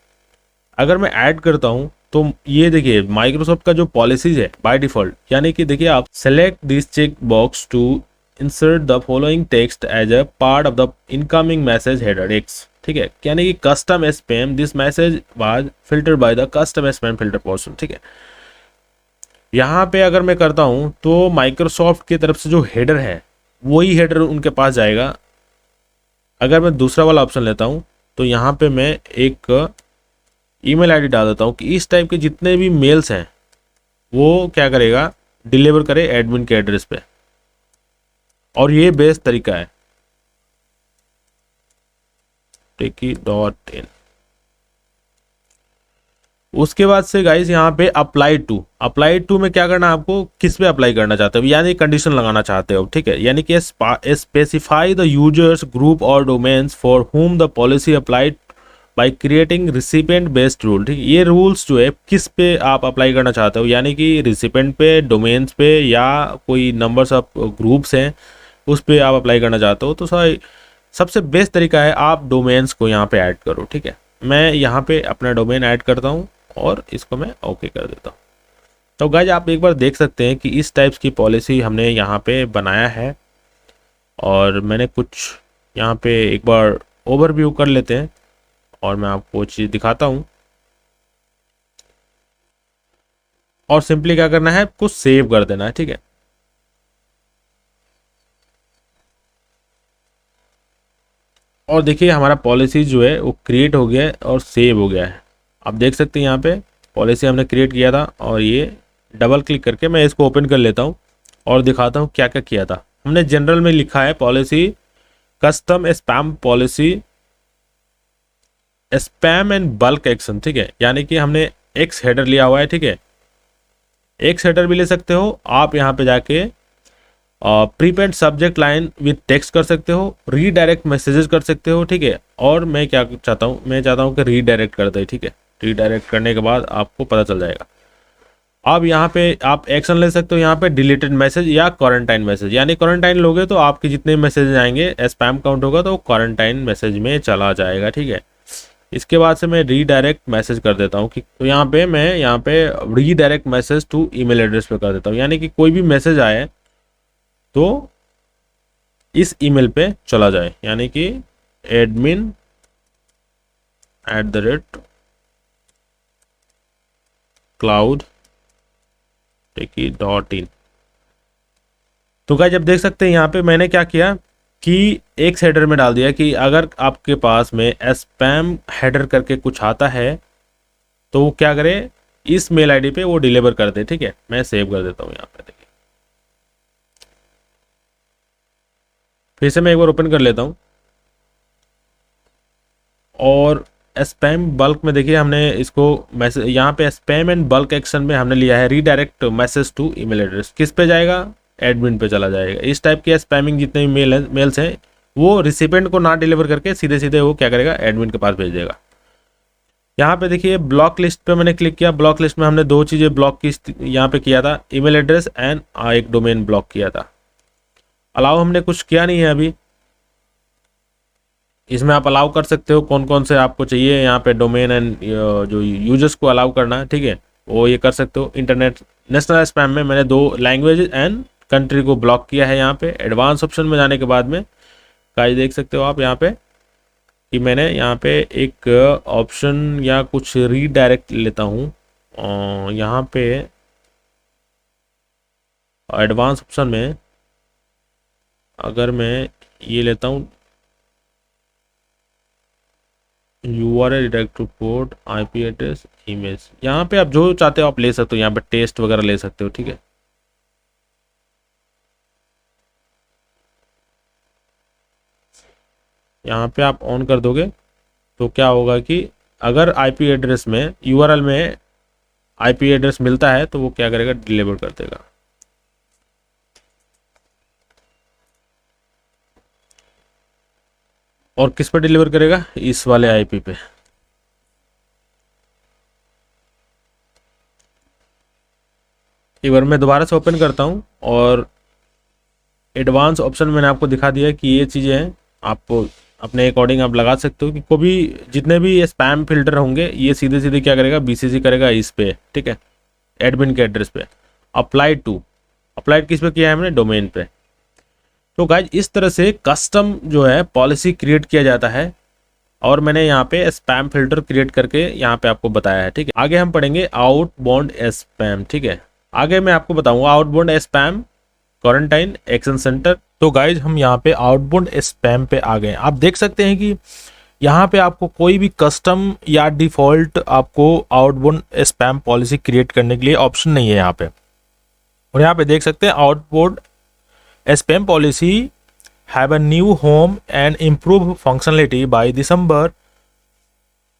अगर मैं ऐड करता हूँ तो ये देखिए माइक्रोसॉफ्ट का जो पॉलिसीज है बाय डिफॉल्ट, यानी कि देखिए आप select this check box to insert the following text as a part of the incoming message header X, ठीक है। यानी कि custom spam this message was filtered by the custom spam filter person, ठीक है। यहाँ पे अगर मैं करता हूँ तो माइक्रोसॉफ्ट की तरफ से जो हेडर है वही हेडर उनके पास जाएगा। अगर मैं दूसरा वाला ऑप्शन लेता हूँ तो यहाँ पे मैं एक ईमेल आईडी डाल देता हूँ कि इस टाइप के जितने भी मेल्स हैं वो क्या करेगा, डिलीवर करे एडमिन के एड्रेस पे, और ये बेस्ट तरीका है टेकी.इन। उसके बाद से गाइस यहाँ पे अप्लाई टू में क्या करना है, आपको किस पे अप्लाई करना चाहते हो, यानी कंडीशन लगाना चाहते हो, ठीक है। यानी कि स्पेसिफाई द यूजर्स ग्रुप और domains for whom the policy applied by creating recipient based rule, ठीक है। ये रूल्स जो है किस पे आप अप्लाई करना चाहते हो, यानी कि रिसिपेंट पे, डोमेन्स पे, या कोई नंबर्स ऑफ ग्रुप्स हैं उस पे आप अप्लाई करना चाहते हो, तो सबसे बेस्ट तरीका है आप डोमेन्स को यहाँ पे ऐड करो, ठीक है। मैं यहाँ पे अपना डोमेन ऐड करता हूँ और इसको मैं ओके कर देता हूँ। तो गाइज आप एक बार देख सकते हैं कि इस टाइप्स की पॉलिसी हमने यहाँ पे बनाया है, और मैंने कुछ यहाँ पे एक बार ओवरव्यू कर लेते हैं और मैं आपको चीज़ दिखाता हूँ। और सिंपली क्या करना है, आपको सेव कर देना है, ठीक है। और देखिए हमारा पॉलिसी जो है वो क्रिएट हो गया है और सेव हो गया है। आप देख सकते हैं यहाँ पे पॉलिसी हमने क्रिएट किया था, और ये डबल क्लिक करके मैं इसको ओपन कर लेता हूँ और दिखाता हूँ क्या क्या किया था। हमने जनरल में लिखा है policy custom spam policy spam and bulk action, ठीक है। यानी कि हमने एक्स हेडर लिया हुआ है, ठीक है। एक्स हेडर भी ले सकते हो आप, यहाँ पे जाके prepaid subject line with text कर सकते हो, रीडायरेक्ट मैसेजेस कर सकते हो, ठीक है। और मैं क्या चाहता हूँ, मैं चाहता हूँ कि रीडायरेक्ट कर दे, ठीक है। रीडायरेक्ट करने के बाद आपको पता चल जाएगा। अब यहाँ पे आप एक्शन ले सकते हो, यहाँ पे डिलीटेड मैसेज या क्वारंटाइन मैसेज, यानी क्वारंटाइन लोगे तो आपके जितने मैसेज आएंगे स्पैम काउंट होगा तो क्वारंटाइन मैसेज में चला जाएगा, ठीक है। इसके बाद से मैं रीडायरेक्ट मैसेज कर देता हूँ कि, तो यहाँ पे redirect message to email address पे कर देता हूँ, यानी कि कोई भी मैसेज आए तो इस ईमेल पे चला जाए, यानी कि admin@cloudtechie.in। तो गाइस जब देख सकते हैं यहाँ पे मैंने क्या किया कि एक हेडर में डाल दिया कि अगर आपके पास में स्पैम हेडर करके कुछ आता है तो वो क्या करे, इस मेल आईडी पे वो डिलीवर कर दे, ठीक है। मैं सेव कर देता हूँ यहाँ पे, देखिए फिर से मैं एक बार ओपन कर लेता हूँ, और स्पैम बल्क में देखिए हमने इसको मैसेज यहाँ पे स्पैम एंड बल्क एक्शन में हमने लिया है redirect message to email address. किस पे जाएगा? एडमिन पे चला जाएगा। इस टाइप के स्पैमिंग जितने भी मेल्स हैं वो रिसिपेंट को ना डिलीवर करके सीधे सीधे वो क्या करेगा? एडमिन के पास भेज देगा। यहाँ पे देखिए ब्लॉक लिस्ट पे मैंने क्लिक किया। ब्लॉक लिस्ट में हमने दो चीज़ें ब्लॉक की यहाँ पे किया था, ईमेल एड्रेस एंड एक डोमेन ब्लॉक किया था। अलाउ हमने कुछ किया नहीं है अभी। इसमें आप अलाउ कर सकते हो कौन कौन से आपको चाहिए। यहाँ पे डोमेन एंड जो यूजर्स को अलाउ करना है, ठीक है, वो ये कर सकते हो। इंटरनेट नेशनल स्पैम में मैंने 2 लैंग्वेज एंड कंट्री को ब्लॉक किया है। यहाँ पे एडवांस ऑप्शन में जाने के बाद में गाइस देख सकते हो आप यहाँ पे कि मैंने यहाँ पे एक ऑप्शन या कुछ रीडायरेक्ट लेता हूँ। यहाँ पे एडवांस ऑप्शन में अगर मैं ये लेता हूँ URL direct two port, IP address, image, यहाँ पे आप जो चाहते हो आप ले सकते हो। यहाँ पे टेस्ट वगैरह ले सकते हो, ठीक है। यहाँ पे आप ऑन कर दोगे तो क्या होगा कि अगर IP एड्रेस में URL में IP एड्रेस मिलता है तो वो क्या करेगा? डिलीवर कर देगा। और किस पे डिलीवर करेगा? इस वाले IP पे। एक बार मैं दोबारा से ओपन करता हूँ और एडवांस ऑप्शन मैंने आपको दिखा दिया कि ये चीज़ें हैं, आपको अपने अकॉर्डिंग आप लगा सकते हो कि कोई भी जितने भी ये स्पैम फिल्टर होंगे ये सीधे सीधे क्या करेगा? BCC करेगा इस पे, ठीक है, एडमिन के एड्रेस पे। अप्लाइड किस पे किया है हमने? डोमेन पे। तो गाइज इस तरह से कस्टम जो है पॉलिसी क्रिएट किया जाता है और मैंने यहाँ पे स्पैम फिल्टर क्रिएट करके यहाँ पे आपको बताया है, ठीक है। आगे हम पढ़ेंगे आउटबाउंड स्पैम, ठीक है। आगे मैं आपको बताऊंगा outbound spam quarantine action centre. तो गाइज हम यहाँ पे आउटबाउंड स्पैम पे आ गए। आप देख सकते हैं कि यहाँ पे आपको कोई भी कस्टम या डिफॉल्ट आपको आउटबाउंड स्पैम पॉलिसी क्रिएट करने के लिए ऑप्शन नहीं है यहाँ पे। और यहाँ पे देख सकते हैं outbound spam policy have a new home and improved functionality by December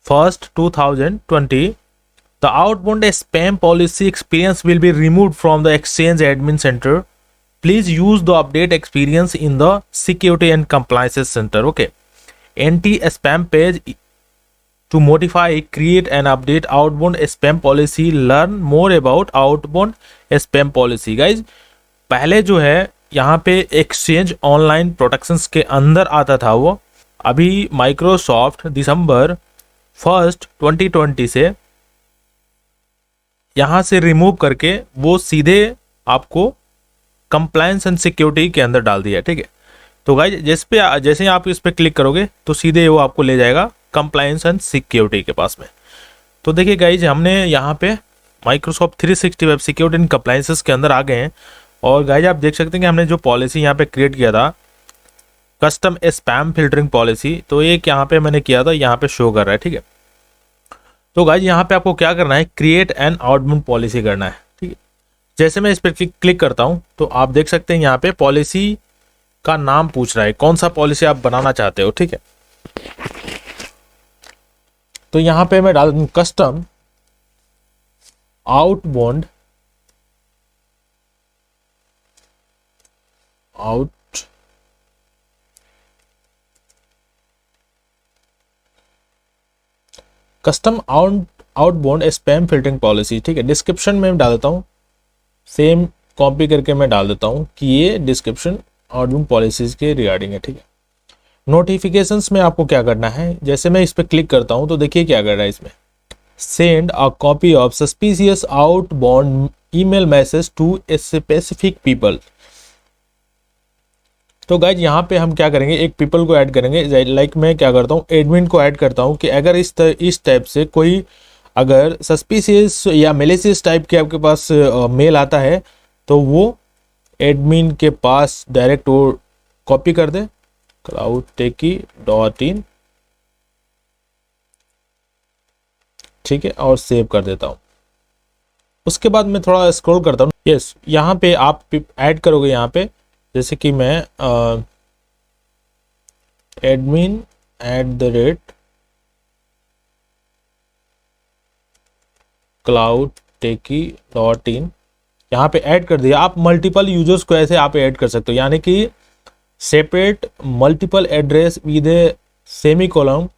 1st, 2020. The outbound spam policy experience will be removed from the Exchange Admin Center. Please use the update experience in the Security and Compliance Center. Okay. Anti-spam page to modify, create and update outbound spam policy. Learn more about outbound spam policy. Guys, पहले जो है यहाँ पे exchange online protections के अंदर आता था वो। अभी माइक्रोसॉफ्ट दिसंबर 1st, 2020 से यहाँ से रिमूव करके वो सीधे आपको कंप्लायंस एंड सिक्योरिटी के अंदर डाल दिया, ठीक है। तो गाइज जैसे ही आप इस पर क्लिक करोगे तो सीधे वो आपको ले जाएगा कंप्लायंस एंड सिक्योरिटी के पास में। तो देखिए गाइज हमने यहाँ पे माइक्रोसॉफ्ट 365 सिक्योरिटी एंड कंप्लायंसेस के अंदर आ गए हैं। और गाइज आप देख सकते हैं कि हमने जो पॉलिसी यहाँ पे क्रिएट किया था कस्टम स्पैम फिल्टरिंग पॉलिसी, तो एक यहाँ पे मैंने किया था, यहाँ पे शो कर रहा है, ठीक है। तो गाइज यहाँ पे आपको क्या करना है? क्रिएट एन आउटबाउंड पॉलिसी करना है, ठीक है। जैसे मैं इस पर क्लिक करता हूँ तो आप देख सकते हैं यहाँ पे पॉलिसी का नाम पूछ रहा है, कौन सा पॉलिसी आप बनाना चाहते हो, ठीक है। तो यहाँ पे मैं डाल दूँ custom outbound outbound spam filtering policy, ठीक है। डिस्क्रिप्शन में डाल देता हूँ, सेम कॉपी करके मैं डाल देता हूँ कि ये डिस्क्रिप्शन आउटबाउंड पॉलिसीज के रिगार्डिंग है, ठीक है। नोटिफिकेशंस में आपको क्या करना है? जैसे मैं इस पर क्लिक करता हूँ तो देखिए क्या कर रहा है इसमें, send a copy of suspicious outbound email message to a specific people. तो गाइज यहाँ पे हम क्या करेंगे? एक पीपल को ऐड करेंगे। लाइक मैं क्या करता हूँ, एडमिन को ऐड करता हूँ कि अगर इस टाइप से कोई अगर सस्पिशियस या मेलिशियस टाइप के आपके पास मेल आता है तो वो एडमिन के पास डायरेक्ट वो कॉपी कर दे cloudtechie.in, ठीक है, और सेव कर देता हूँ। उसके बाद मैं थोड़ा स्क्रॉल करता हूँ। यस, यहाँ पे आप ऐड करोगे यहाँ पे, जैसे कि मैं admin@, cloud techie dot in, यहाँ पे ऐड कर दिया। आप मल्टीपल यूजर्स को ऐसे आप ऐड कर सकते हो, यानी कि separate multiple address with a semicolon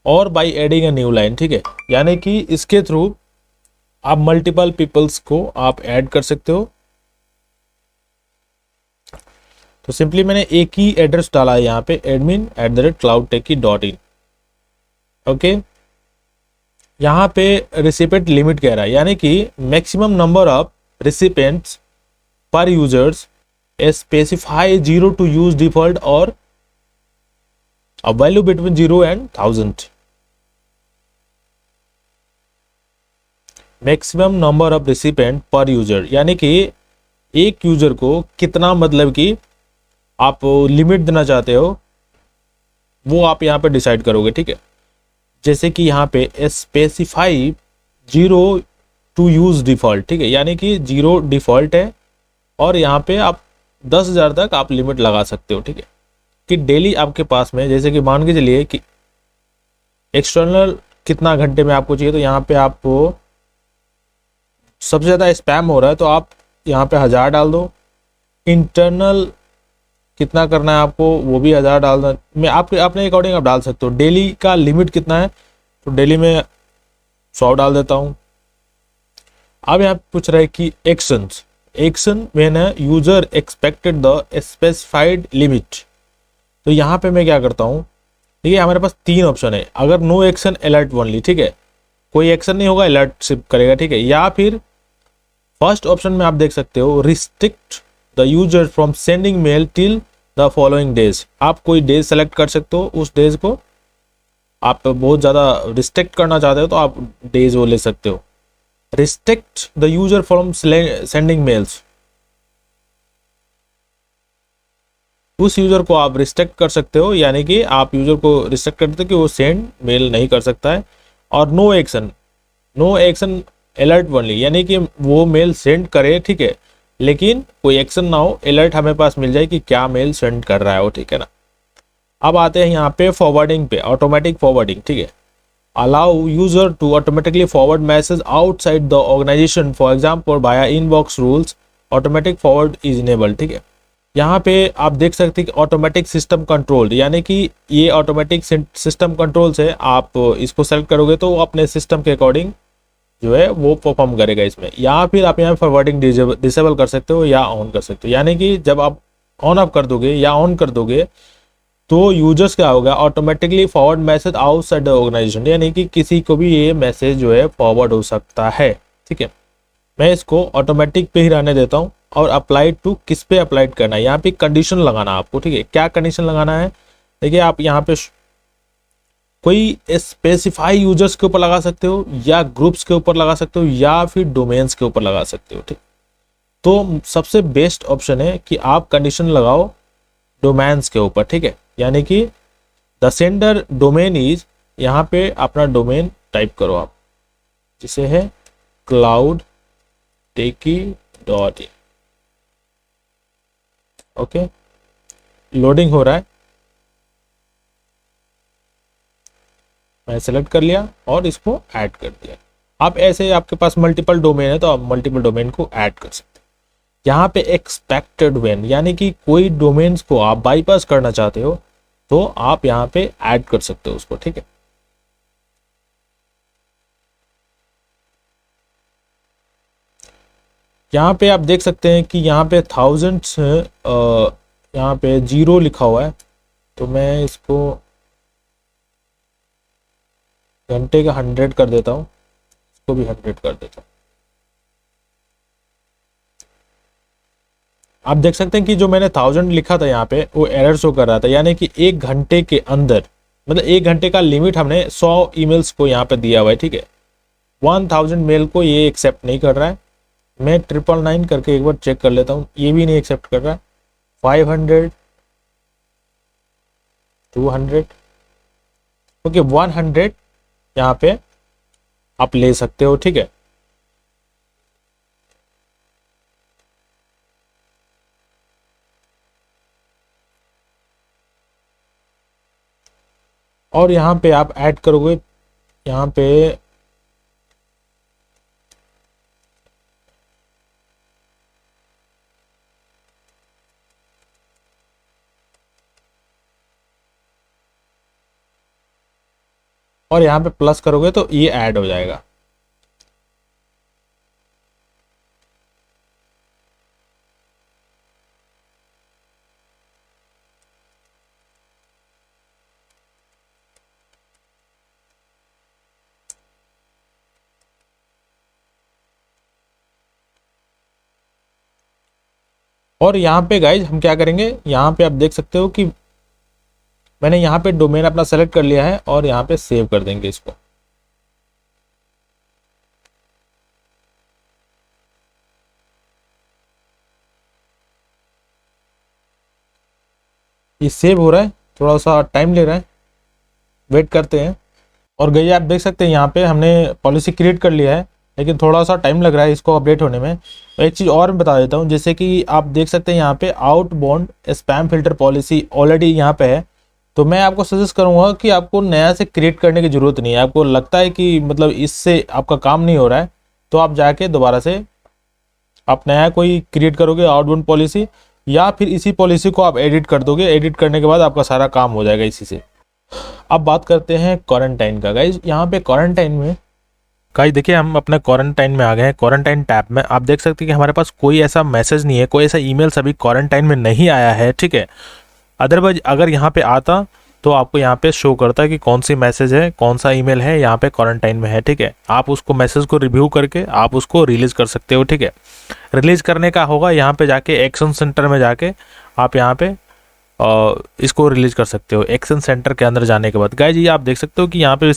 or by adding a new line, ठीक है। यानी कि इसके थ्रू आप मल्टीपल पीपल्स को आप ऐड कर सकते हो। तो सिंपली मैंने एक ही एड्रेस डाला है यहाँ पे, admin@cloudtechie.in। ओके, यहाँ पे रिसिपेंट लिमिट कह रहा है, यानी कि maximum number of recipients per users specify 0 to use default और a value between 0 and 1000। Maximum number of recipient per user, यानी कि एक यूजर को कितना, मतलब कि आप लिमिट देना चाहते हो वो आप यहाँ पे डिसाइड करोगे, ठीक है। जैसे कि यहाँ पे स्पेसिफाई 0 टू यूज डिफॉल्ट, ठीक है, यानी कि 0 डिफॉल्ट है और यहाँ पे आप 10,000 तक आप लिमिट लगा सकते हो, ठीक है। कि डेली आपके पास में, जैसे कि मान के चलिए कि एक्सटर्नल कितना घंटे में आपको चाहिए, तो यहाँ पे आपको सबसे ज़्यादा स्पैम हो रहा है तो आप यहाँ पे 1000 डाल दो। इंटरनल कितना करना है आपको, वो भी 1000 डालना, मैं आपके अपने अकॉर्डिंग आप डाल सकते हो। डेली का लिमिट कितना है, तो डेली में 100 डाल देता हूँ। अब यहाँ पूछ रहा है कि action when user expected the specified limit, तो यहाँ पे मैं क्या करता हूँ, ठीक है, हमारे पास 3 ऑप्शन है। अगर नो एक्शन अलर्ट ओनली, ठीक है, कोई एक्शन नहीं होगा, अलर्ट सिर्फ करेगा, ठीक है। या फिर फर्स्ट ऑप्शन में आप देख सकते हो restrict the user from sending mail till the following days. आप कोई डेज सेलेक्ट कर सकते हो, उस डेज को आप बहुत ज़्यादा रिस्ट्रिक्ट करना चाहते हो तो आप डेज वो ले सकते हो। Restrict the user from sending mails, उस यूजर को आप रिस्ट्रिक्ट कर सकते हो, यानी कि आप यूजर को रिस्ट्रिक्ट करते हो कि वो सेंड मेल नहीं कर सकता है। और नो एक्शन अलर्ट ओनली, यानी कि वो मेल सेंड करे, ठीक है, लेकिन कोई एक्शन ना हो, अलर्ट हमें पास मिल जाए कि क्या मेल सेंड कर रहा है वो, ठीक है ना। अब आते हैं यहाँ पे फॉरवर्डिंग पे, ऑटोमेटिक फॉरवर्डिंग, ठीक है। Allow user to automatically forward message outside the organization, for example via inbox rules, automatic forward is enable, ठीक है। यहाँ पे आप देख सकते हैं कि ऑटोमेटिक सिस्टम कंट्रोल, यानी कि ये ऑटोमेटिक सिस्टम कंट्रोल से आप इसको सेलेक्ट करोगे तो वो अपने सिस्टम के अकॉर्डिंग जो है वो परफॉर्म करेगा इसमें। या फिर आप यहाँ फॉरवर्डिंग डिसेबल कर सकते हो या ऑन कर सकते हो, यानी कि जब आप ऑन ऑफ कर दोगे या ऑन कर दोगे तो यूजर्स क्या होगा, automatically forward message outside the organisation, यानी कि किसी को भी ये मैसेज जो है फॉरवर्ड हो सकता है, ठीक है। मैं इसको ऑटोमेटिक पे ही रहने देता हूँ। और अप्लाइड टू, किस पे अप्लाइड करना है, यहाँ पे कंडीशन लगाना है आपको, ठीक है। क्या कंडीशन लगाना है, देखिए आप यहाँ पे कोई स्पेसिफाई यूजर्स के ऊपर लगा सकते हो, या ग्रुप्स के ऊपर लगा सकते हो, या फिर डोमेन्स के ऊपर लगा सकते हो, ठीक। तो सबसे बेस्ट ऑप्शन है कि आप कंडीशन लगाओ डोमेन्स के ऊपर, ठीक है। यानी कि द सेंडर डोमेन इज, यहाँ पे अपना डोमेन टाइप करो आप, जिसे है cloudtechie.in। ओके, लोडिंग हो रहा है, मैं सेलेक्ट कर लिया और इसको ऐड कर दिया। आप ऐसे आपके पास मल्टीपल डोमेन है तो आप मल्टीपल डोमेन को ऐड कर सकते हो। यहाँ पे एक्सपेक्टेड व्हेन, यानी कि कोई डोमेन्स को आप बाईपास करना चाहते हो तो आप यहाँ पे ऐड कर सकते हो उसको, ठीक है। यहाँ पे आप देख सकते हैं कि यहाँ पे थाउजेंड्स, यहाँ पे 0 लिखा हुआ है, तो मैं इसको घंटे का 100 कर देता हूँ, इसको भी 100 कर देता हूँ। आप देख सकते हैं कि जो मैंने 1000 लिखा था यहाँ पे वो एरर शो कर रहा था, यानी कि 1 घंटे के अंदर, मतलब 1 घंटे का लिमिट हमने 100 ईमेल्स को यहाँ पे दिया हुआ है, ठीक है। 1000 मेल को ये एक्सेप्ट नहीं कर रहा है। मैं 999 करके एक बार चेक कर लेता हूँ, ये भी नहीं एक्सेप्ट कर रहा है। 500, 200, ओके, 100 यहाँ पे आप ले सकते हो, ठीक है। और यहाँ पे आप ऐड करोगे, यहाँ पे और यहाँ पे प्लस करोगे तो ये ऐड हो जाएगा। और यहाँ पे गाइज हम क्या करेंगे, यहाँ पे आप देख सकते हो कि मैंने यहाँ पे डोमेन अपना सेलेक्ट कर लिया है और यहाँ पे सेव कर देंगे इसको। ये सेव हो रहा है, थोड़ा सा टाइम ले रहा है, वेट करते हैं। और गई आप देख सकते हैं यहाँ पे हमने पॉलिसी क्रिएट कर लिया है, लेकिन थोड़ा सा टाइम लग रहा है इसको अपडेट होने में। तो एक चीज़ और मैं बता देता हूँ, जैसे कि आप देख सकते हैं यहाँ पे outbound spam filter policy already यहाँ पे है। तो मैं आपको सजेस्ट करूँगा कि आपको नया से क्रिएट करने की ज़रूरत नहीं है। आपको लगता है कि मतलब इससे आपका काम नहीं हो रहा है, तो आप जाके दोबारा से आप नया कोई क्रिएट करोगे आउटबाउंड पॉलिसी, या फिर इसी पॉलिसी को आप एडिट कर दोगे। एडिट करने के बाद आपका सारा काम हो जाएगा इसी से। अब बात करते हैं क्वारंटाइन का। गाइज यहाँ पे क्वारंटाइन में गाइज देखिए हम अपने क्वारंटाइन में आ गए हैं। क्वारंटाइन टैब में आप देख सकते हैं कि हमारे पास कोई ऐसा मैसेज नहीं है, कोई ऐसा ईमेल अभी क्वारंटाइन में नहीं आया है, ठीक है। अदरवाइज अगर यहाँ पे आता तो आपको यहाँ पे शो करता है कि कौन सी मैसेज है, कौन सा ईमेल है यहाँ पे क्वारंटाइन में है, ठीक है। आप उसको मैसेज को रिव्यू करके आप उसको रिलीज कर सकते हो, ठीक है। रिलीज करने का होगा यहाँ पे जाके एक्शन सेंटर में जाके आप यहाँ पे इसको रिलीज कर सकते हो। एक्शन सेंटर के अंदर जाने के बाद गाइज ये आप देख सकते हो कि यहाँ पे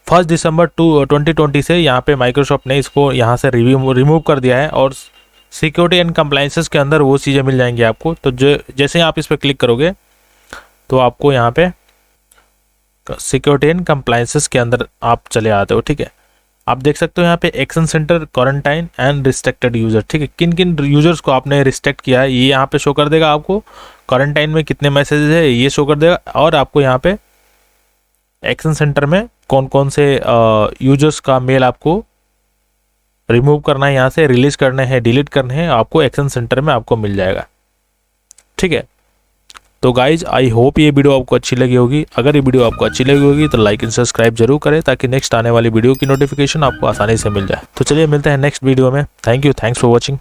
1 दिसंबर 2020 से यहाँ पे माइक्रोसॉफ्ट ने इसको यहाँ से रिमूव कर दिया है, और सिक्योरिटी एंड कंप्लाइंसेस के अंदर वो चीज़ें मिल जाएंगी आपको। तो जैसे आप इस पर क्लिक करोगे तो आपको यहाँ पे सिक्योरिटी एंड कंप्लाइंसेस के अंदर आप चले आते हो, ठीक है। आप देख सकते हो यहाँ पे action centre, quarantine and restricted user, ठीक है। किन किन यूजर्स को आपने रिस्ट्रिक्ट किया है ये यहाँ पे शो कर देगा आपको। क्वारंटाइन में कितने मैसेजेस है ये शो कर देगा, और आपको यहाँ पे एक्शन सेंटर में कौन कौन से यूजर्स का मेल आपको रिमूव करना है, यहाँ से रिलीज करने हैं, डिलीट करने हैं, आपको एक्शन सेंटर में आपको मिल जाएगा, ठीक है। तो गाइज आई होप ये वीडियो आपको अच्छी लगी होगी। अगर ये वीडियो आपको अच्छी लगी होगी तो लाइक एंड सब्सक्राइब जरूर करें, ताकि नेक्स्ट आने वाली वीडियो की नोटिफिकेशन आपको आसानी से मिल जाए। तो चलिए मिलते हैं नेक्स्ट वीडियो में। Thank you, thanks for watching.